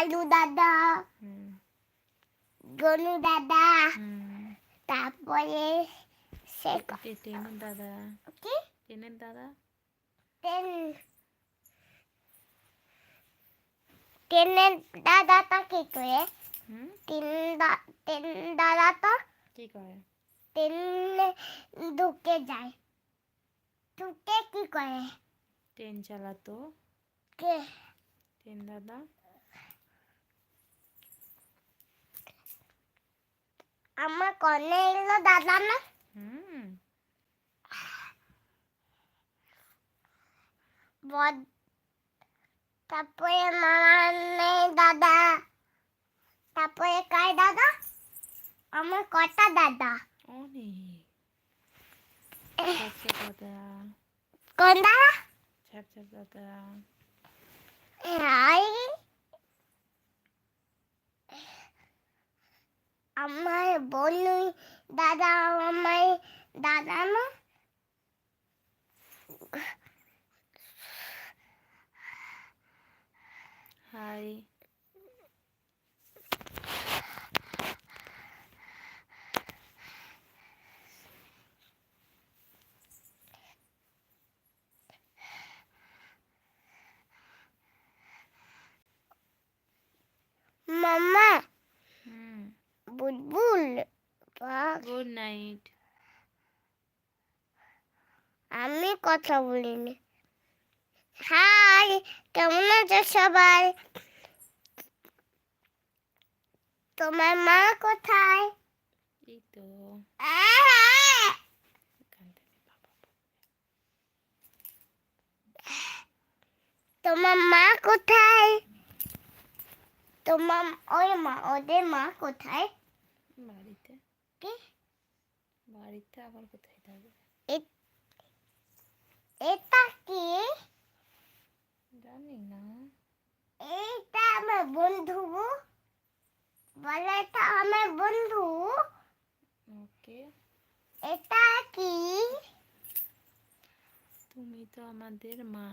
লালু দাদা, গনু দাদা, তারপরে টেনের দাদা, কি টেনের দাদা, টেনের দাদাটা কি করে? তিন দাদাটা কি করে? ট্রেনে ঢুকে যায়, ঢুকে কি করে? ট্রেন চালাতো কে? ট্রেন দাদা। আমার কনে এলো দাদা না? তারপরে মানে দাদা, তারপরে কার দাদা? আমার কটা দাদা? অনেক। দাদা, কোন দাদা? দাদা, আমার বনু দাদা, আমার দাদা না? হাই। মামা, বুলবুল, গুড নাইট। আমি কথা বলিনি। হাই, কেমন আছো সবাই? তোমার মা কোথায়? এই তো তোমার মা কোথায়? তোমার ওই মা, ওদের মা কোথায়? বাড়িতে। কি বাড়িতে আবার কোথায় থাকবে? এটা কি? জানি না। এইটা আমার বন্ধু, বলে এটা আমার বন্ধু। ওকে। এটা কি? তুমি তো আমাদের মা।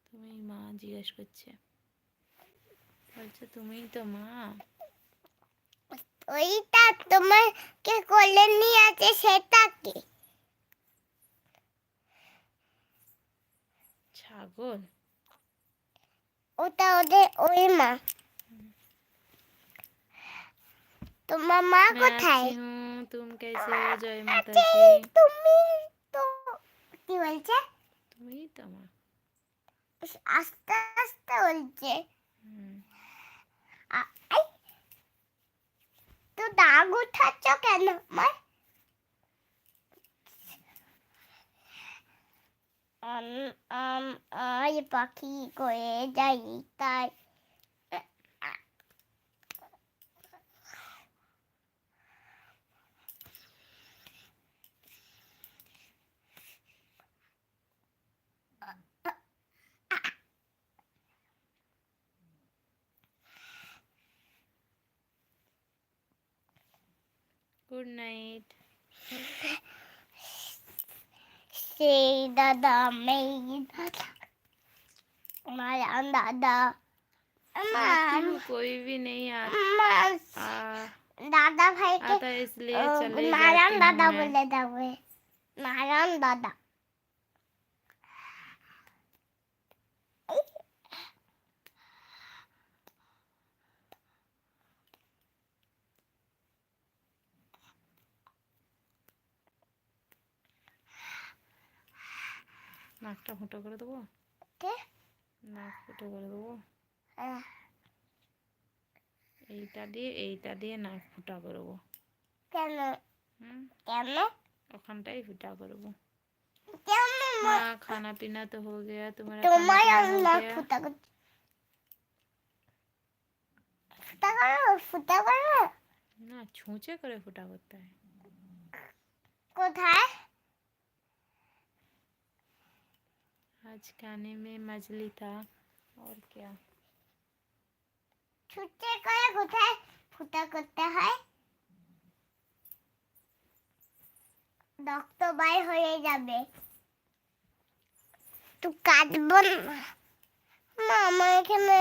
তুমি মা জিজ্ঞেস করছে, বলছে তুমিই তো মা। ওইটা তোমাকে কোলে নিয়ে আছে, সেটা কি? ছাগল। ওটা ওদের ওই মা। তোমার মা কোথায়? तुम कैसे हो? जय माता আচ্ছা, दी। তুমি তো কি বলছে? তুমিই তো মা। আস্তে আস্তে বলছে। তো দাগ উঠাচ্ছ কেন আমার? আই পাখি করে যাই তাই। Good night. সেই দাদা, মেই দাদা, माया दादा, कोई भी नहीं दादा भाई के आता इसलिए चले नारायण जाती दादा हूँ मैं। बोले जावे, नारायण दादा। নাকটা ফুটো করে দেবো? কে? নাক ফুটো করে দেবো? এইটা দিয়ে নাক ফুটা করবো। কেন? কেন? ওখানটাই ফুটা করবো। কেন? हाँ, खाना पीना तो हो गया, तुम्हारा खाना तुम्हारा पीना हो नाक गया? फुटा कर, फुटा करो, फुटा करो। ना, छूंचे करे फुटा करता है। कोথায়? आज खाने में मछली था और क्या। ছুটে করে কোথায় ফুটা করতে হয়? রক্ত বাইর হয়ে যাবে। তুই কাটবো না। মা, আমার এখানে